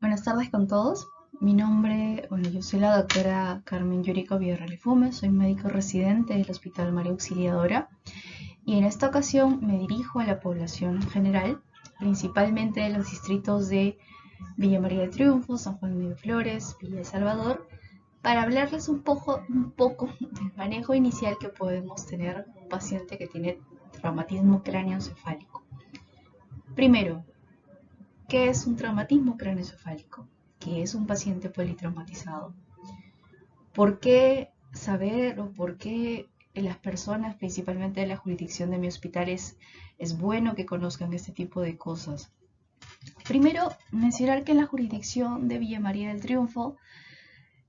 Buenas tardes con todos. Yo soy la doctora Carmen Yuriko Villarreal, soy médico residente del Hospital María Auxiliadora y en esta ocasión me dirijo a la población en general, principalmente de los distritos de Villa María del Triunfo, San Juan de Miraflores, Villa El Salvador, para hablarles un poco del manejo inicial que podemos tener un paciente que tiene traumatismo cráneoencefálico. Primero, ¿qué es un traumatismo craneoencefálico? ¿Qué es un paciente politraumatizado? ¿Por qué saber o por qué las personas, principalmente de la jurisdicción de mi hospital, es bueno que conozcan este tipo de cosas? Primero, mencionar que en la jurisdicción de Villa María del Triunfo,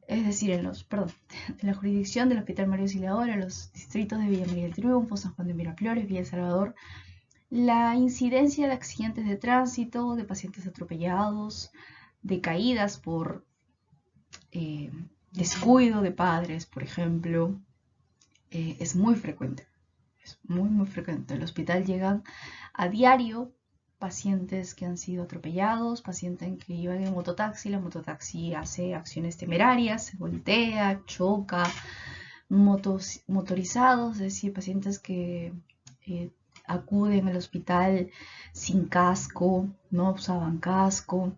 es decir, en la jurisdicción del Hospital María Auxiliadora, en los distritos de Villa María del Triunfo, San Juan de Miraflores, Villa El Salvador, la incidencia de accidentes de tránsito, de pacientes atropellados, de caídas por eh, descuido de padres, por ejemplo, es muy frecuente. Es muy frecuente. Al hospital llegan a diario pacientes que han sido atropellados, pacientes que iban en mototaxi, la mototaxi hace acciones temerarias, se voltea, choca, motorizados, es decir, pacientes que eh, acuden al hospital sin casco, no usaban casco,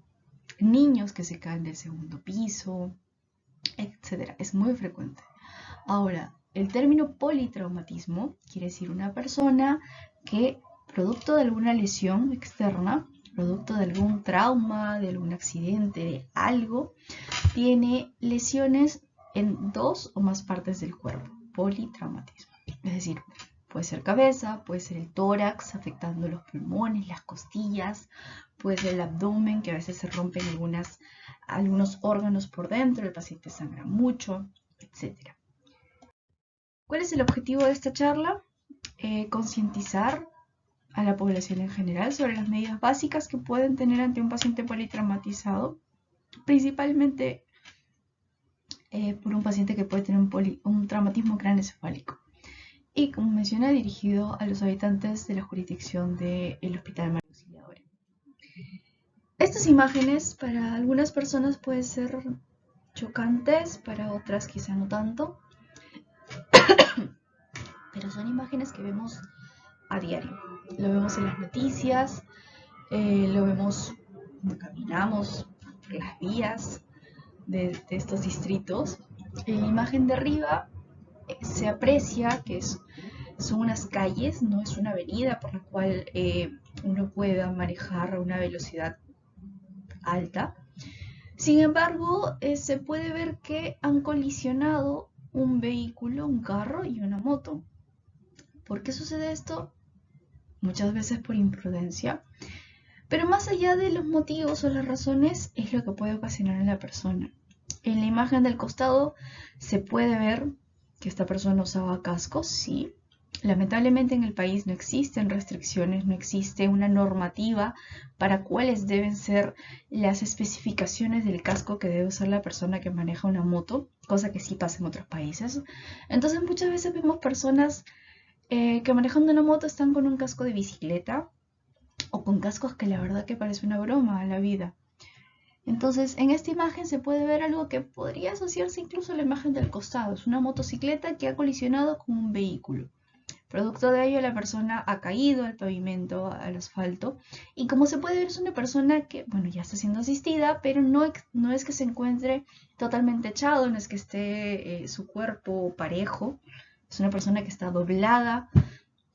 niños que se caen del segundo piso, etcétera. Es muy frecuente. Ahora, el término politraumatismo quiere decir una persona que, producto de alguna lesión externa, producto de algún trauma, de algún accidente, de algo, tiene lesiones en dos o más partes del cuerpo. Politraumatismo. Es decir, puede ser cabeza, puede ser el tórax afectando los pulmones, las costillas, puede ser el abdomen, que a veces se rompen algunos órganos por dentro, el paciente sangra mucho, etc. ¿Cuál es el objetivo de esta charla? Concientizar a la población en general sobre las medidas básicas que pueden tener ante un paciente politraumatizado, principalmente por un paciente que puede tener un traumatismo craneoencefálico. Y como mencioné, dirigido a los habitantes de la jurisdicción del Hospital María Auxiliadora. Estas imágenes para algunas personas pueden ser chocantes, para otras quizá no tanto, pero son imágenes que vemos a diario. Lo vemos en las noticias, lo vemos cuando caminamos por las vías de estos distritos. En la imagen de arriba se aprecia que son unas calles, no es una avenida por la cual uno pueda manejar a una velocidad alta. Sin embargo, se puede ver que han colisionado un vehículo, un carro y una moto. ¿Por qué sucede esto? Muchas veces por imprudencia, pero más allá de los motivos o las razones es lo que puede ocasionar en la persona. En la imagen del costado se puede ver que esta persona usaba cascos, sí. Lamentablemente en el país no existen restricciones, no existe una normativa para cuáles deben ser las especificaciones del casco que debe usar la persona que maneja una moto, cosa que sí pasa en otros países. Entonces muchas veces vemos personas que manejando una moto están con un casco de bicicleta o con cascos que la verdad que parece una broma a la vida. Entonces, en esta imagen se puede ver algo que podría asociarse incluso a la imagen del costado. Es una motocicleta que ha colisionado con un vehículo. Producto de ello, la persona ha caído al pavimento, al asfalto. Y como se puede ver, es una persona que, bueno, ya está siendo asistida, pero no es que se encuentre totalmente echado, no es que esté su cuerpo parejo. Es una persona que está doblada.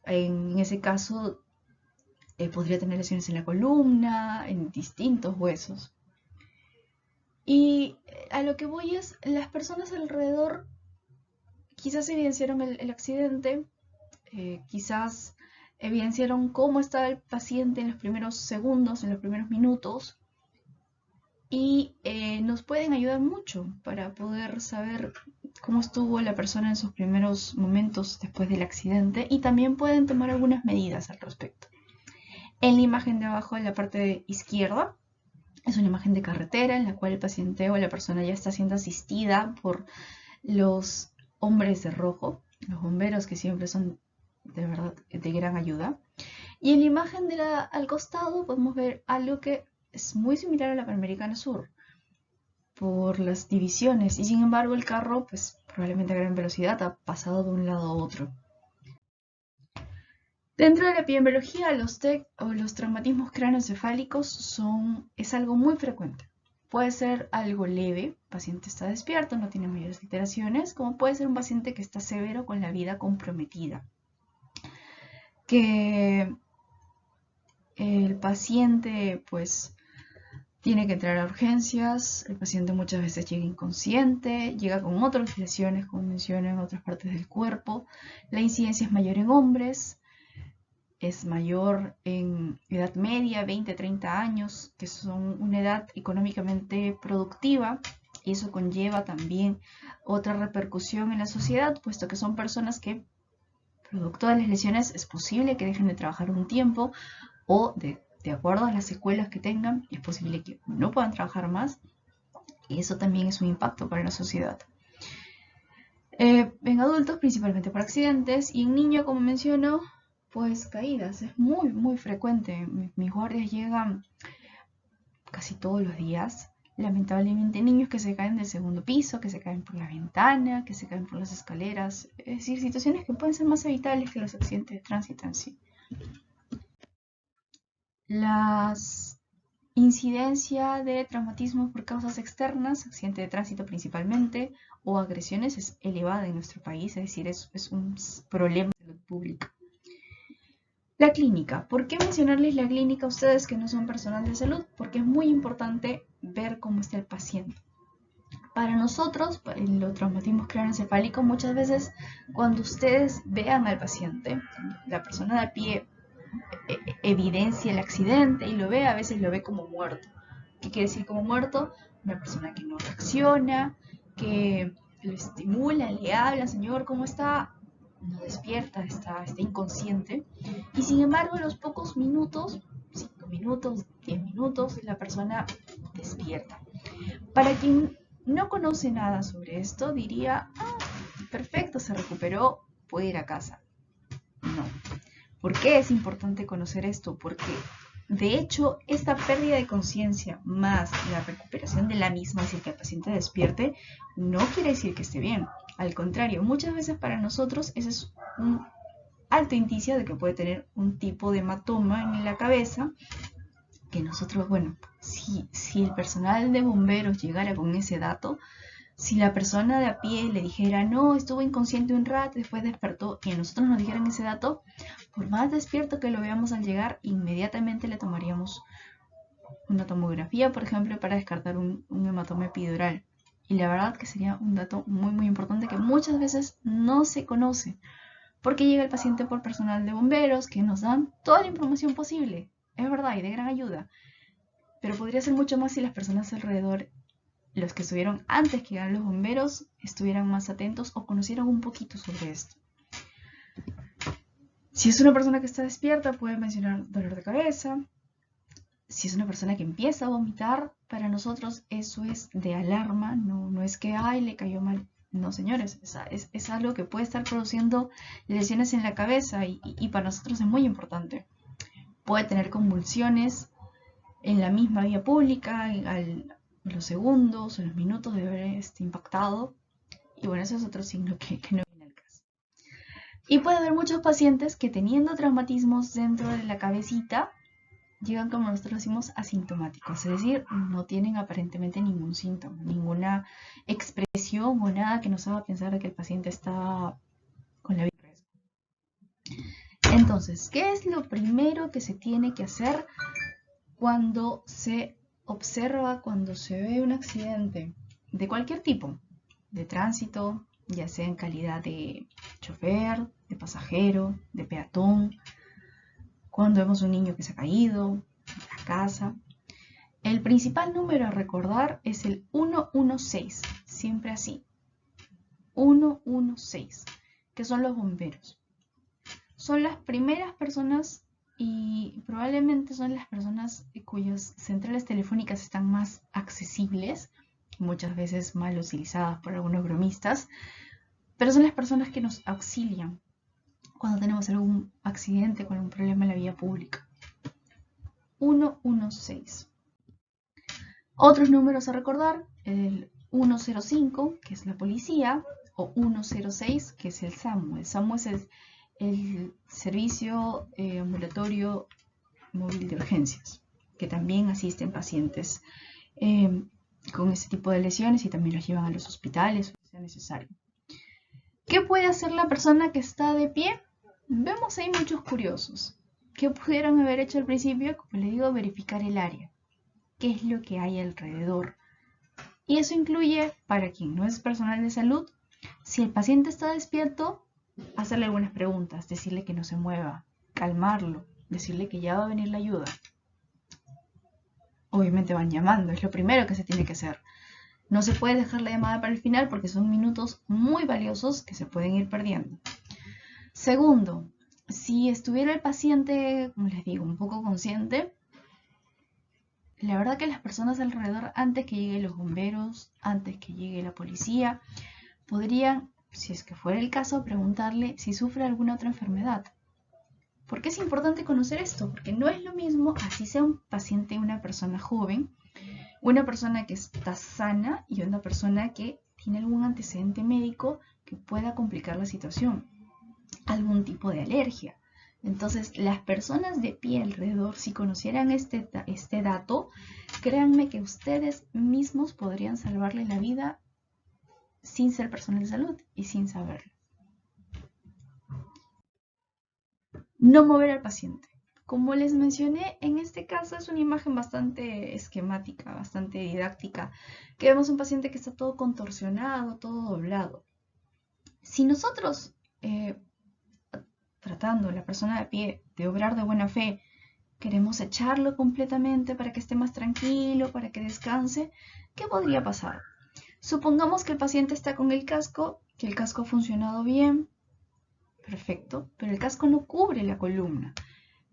En ese caso, podría tener lesiones en la columna, en distintos huesos. Y a lo que voy es, las personas alrededor quizás evidenciaron el accidente, quizás evidenciaron cómo estaba el paciente en los primeros segundos, en los primeros minutos, y nos pueden ayudar mucho para poder saber cómo estuvo la persona en sus primeros momentos después del accidente y también pueden tomar algunas medidas al respecto. En la imagen de abajo, en la parte izquierda, es una imagen de carretera en la cual el paciente o la persona ya está siendo asistida por los hombres de rojo, los bomberos que siempre son de verdad de gran ayuda. Y en la imagen al costado podemos ver algo que es muy similar a la Panamericana Sur por las divisiones, y sin embargo el carro, pues probablemente a gran velocidad, ha pasado de un lado a otro. Dentro de la epidemiología, los TEC o los traumatismos cráneoencefálicos es algo muy frecuente. Puede ser algo leve, el paciente está despierto, no tiene mayores alteraciones, como puede ser un paciente que está severo con la vida comprometida. Que el paciente pues tiene que entrar a urgencias, el paciente muchas veces llega inconsciente, llega con otras lesiones, como mencioné, en otras partes del cuerpo. La incidencia es mayor en hombres, es mayor en edad media, 20, 30 años, que son una edad económicamente productiva, y eso conlleva también otra repercusión en la sociedad, puesto que son personas que, producto de las lesiones, es posible que dejen de trabajar un tiempo o de acuerdo a las secuelas que tengan, es posible que no puedan trabajar más, y eso también es un impacto para la sociedad. En adultos, principalmente por accidentes, y en niños, como menciono, pues caídas. Es muy, muy frecuente. Mis guardias llegan casi todos los días. Lamentablemente, niños que se caen del segundo piso, que se caen por la ventana, que se caen por las escaleras. Es decir, situaciones que pueden ser más evitables que los accidentes de tránsito en sí. Las incidencia de traumatismo por causas externas, accidente de tránsito principalmente, o agresiones es elevada en nuestro país, es decir, es un problema de salud pública. La clínica. ¿Por qué mencionarles la clínica a ustedes que no son personal de salud? Porque es muy importante ver cómo está el paciente. Para nosotros, en los traumatismos craneoencefálicos, muchas veces cuando ustedes vean al paciente, la persona de a pie evidencia el accidente y lo ve, a veces lo ve como muerto. ¿Qué quiere decir como muerto? Una persona que no reacciona, que lo estimula, le habla, señor, ¿cómo está? No despierta, está inconsciente. Y sin embargo, a los pocos minutos, 5 minutos, 10 minutos, la persona despierta. Para quien no conoce nada sobre esto, diría, perfecto, se recuperó, puede ir a casa. No. ¿Por qué es importante conocer esto? Porque de hecho, esta pérdida de conciencia más la recuperación de la misma, es decir, que el paciente despierte, no quiere decir que esté bien. Al contrario, muchas veces para nosotros ese es un alto indicio de que puede tener un tipo de hematoma en la cabeza, que nosotros, bueno, si el personal de bomberos llegara con ese dato, si la persona de a pie le dijera, no, estuvo inconsciente un rato, después despertó, y a nosotros nos dijeran ese dato, por más despierto que lo veamos al llegar, inmediatamente le tomaríamos una tomografía, por ejemplo, para descartar un hematoma epidural. Y la verdad que sería un dato muy, muy importante que muchas veces no se conoce, porque llega el paciente por personal de bomberos que nos dan toda la información posible. Es verdad, y de gran ayuda. Pero podría ser mucho más si las personas alrededor, los que estuvieron antes que llegaran los bomberos, estuvieran más atentos o conocieran un poquito sobre esto. Si es una persona que está despierta, puede mencionar dolor de cabeza. Si es una persona que empieza a vomitar, para nosotros eso es de alarma, no es que, ay, le cayó mal. No, señores, es algo que puede estar produciendo lesiones en la cabeza y para nosotros es muy importante. Puede tener convulsiones en la misma vía pública, a los segundos o los minutos de haber impactado. Y bueno, eso es otro signo que no viene al caso. Y puede haber muchos pacientes que teniendo traumatismos dentro de la cabecita, llegan, como nosotros decimos, asintomáticos, es decir, no tienen aparentemente ningún síntoma, ninguna expresión o nada que nos haga pensar de que el paciente está con la vida en riesgo. Entonces, ¿qué es lo primero que se tiene que hacer cuando se observa, cuando se ve un accidente de cualquier tipo, de tránsito, ya sea en calidad de chofer, de pasajero, de peatón, cuando vemos un niño que se ha caído, en la casa? El principal número a recordar es el 116, siempre así. 116, que son los bomberos. Son las primeras personas y probablemente son las personas cuyas centrales telefónicas están más accesibles, muchas veces mal utilizadas por algunos bromistas, pero son las personas que nos auxilian cuando tenemos algún accidente con un problema en la vía pública. 116. Otros números a recordar, el 105, que es la policía, o 106, que es el SAMU. El SAMU es el servicio ambulatorio móvil de urgencias, que también asisten pacientes con ese tipo de lesiones y también los llevan a los hospitales si sea necesario. ¿Qué puede hacer la persona que está de pie? Vemos ahí muchos curiosos. ¿Qué pudieron haber hecho al principio? Como le digo, verificar el área. ¿Qué es lo que hay alrededor? Y eso incluye, para quien no es personal de salud, si el paciente está despierto, hacerle algunas preguntas, decirle que no se mueva, calmarlo, decirle que ya va a venir la ayuda. Obviamente van llamando, es lo primero que se tiene que hacer. No se puede dejar la llamada para el final porque son minutos muy valiosos que se pueden ir perdiendo. Segundo, si estuviera el paciente, como les digo, un poco consciente, la verdad que las personas alrededor, antes que lleguen los bomberos, antes que llegue la policía, podrían, si es que fuera el caso, preguntarle si sufre alguna otra enfermedad. ¿Por qué es importante conocer esto? Porque no es lo mismo, así sea un paciente, una persona joven, una persona que está sana y una persona que tiene algún antecedente médico que pueda complicar la situación, algún tipo de alergia. Entonces, las personas de pie alrededor, si conocieran este dato, créanme que ustedes mismos podrían salvarle la vida sin ser personal de salud y sin saberlo. No mover al paciente. Como les mencioné, en este caso es una imagen bastante esquemática, bastante didáctica, que vemos un paciente que está todo contorsionado, todo doblado. Si nosotros, tratando la persona de pie de obrar de buena fe, queremos echarlo completamente para que esté más tranquilo, para que descanse, ¿qué podría pasar? Supongamos que el paciente está con el casco, que el casco ha funcionado bien, perfecto, pero el casco no cubre la columna.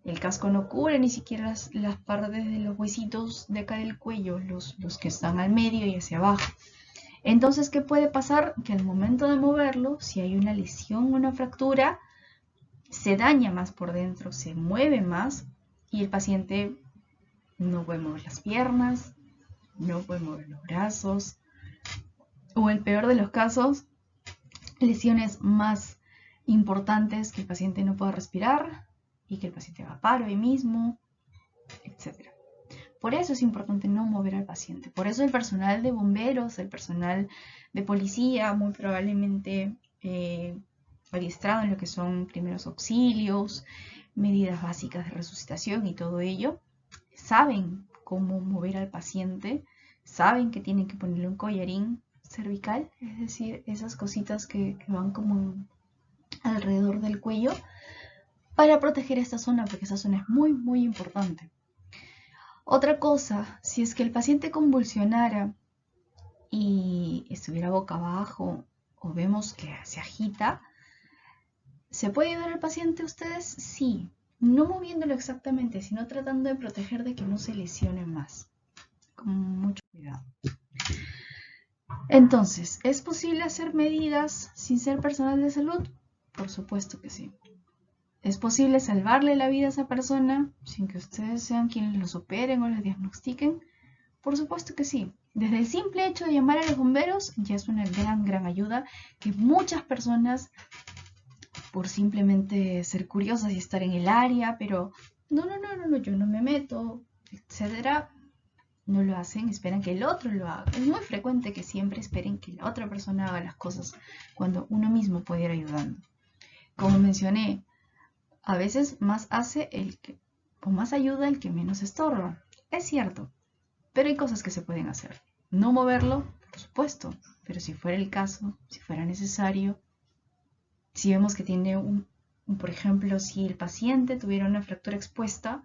El casco no cubre ni siquiera las partes de los huesitos de acá del cuello, los que están al medio y hacia abajo. Entonces, ¿qué puede pasar? Que al momento de moverlo, si hay una lesión o una fractura, se daña más por dentro, se mueve más y el paciente no puede mover las piernas, no puede mover los brazos, o el peor de los casos, lesiones más importantes, que el paciente no pueda respirar y que el paciente va a paro ahí mismo, etc. Por eso es importante no mover al paciente. Por eso el personal de bomberos, el personal de policía, muy probablemente adiestrado en lo que son primeros auxilios, medidas básicas de resucitación y todo ello, saben cómo mover al paciente, saben que tienen que ponerle un collarín cervical, es decir, esas cositas que van como alrededor del cuello, para proteger esta zona, porque esa zona es muy, muy importante. Otra cosa, si es que el paciente convulsionara y estuviera boca abajo o vemos que se agita, ¿se puede ayudar al paciente a ustedes? Sí, no moviéndolo exactamente, sino tratando de proteger de que no se lesione más. Con mucho cuidado. Entonces, ¿es posible hacer medidas sin ser personal de salud? Por supuesto que sí. ¿Es posible salvarle la vida a esa persona sin que ustedes sean quienes los operen o los diagnostiquen? Por supuesto que sí. Desde el simple hecho de llamar a los bomberos ya es una gran ayuda que muchas personas, por simplemente ser curiosas y estar en el área, pero no, yo no me meto, etcétera, no lo hacen, esperan que el otro lo haga. Es muy frecuente que siempre esperen que la otra persona haga las cosas cuando uno mismo puede ir ayudando. Como mencioné, a veces más hace o más ayuda el que menos estorba. Es cierto, pero hay cosas que se pueden hacer. No moverlo, por supuesto, pero si fuera el caso, si fuera necesario, si vemos que tiene por ejemplo, si el paciente tuviera una fractura expuesta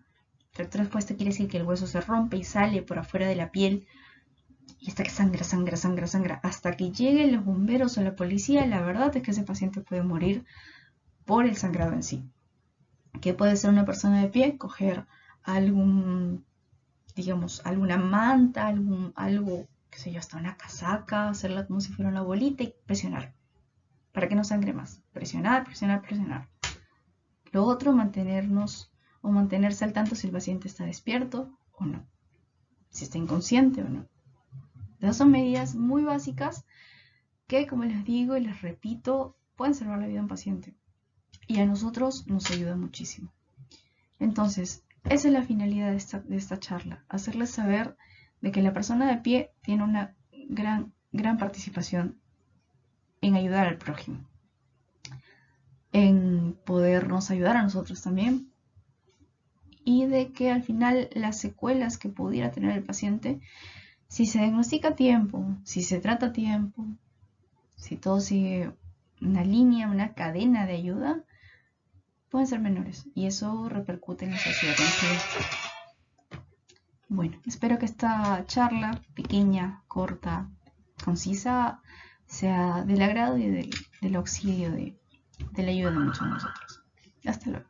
quiere decir que el hueso se rompe y sale por afuera de la piel y hasta que sangra, hasta que lleguen los bomberos o la policía, la verdad es que ese paciente puede morir por el sangrado en sí. ¿Qué puede ser una persona de pie? Coger alguna manta, algo, qué sé yo, hasta una casaca, hacerla como si fuera una bolita y presionar para que no sangre más. Presionar. Lo otro, mantenerse al tanto si el paciente está despierto o no. si está inconsciente o no. Esas son medidas muy básicas que, como les digo y les repito, pueden salvar la vida a un paciente. Y a nosotros nos ayuda muchísimo. Entonces, esa es la finalidad de esta charla. Hacerles saber de que la persona de pie tiene una gran participación en ayudar al prójimo. En podernos ayudar a nosotros también. Y de que al final las secuelas que pudiera tener el paciente, si se diagnostica a tiempo, si se trata a tiempo, si todo sigue una línea, una cadena de ayuda, pueden ser menores. Y eso repercute en la sociedad en sí. Bueno, espero que esta charla pequeña, corta, concisa, sea del agrado y del auxilio de la ayuda de muchos de nosotros. Hasta luego.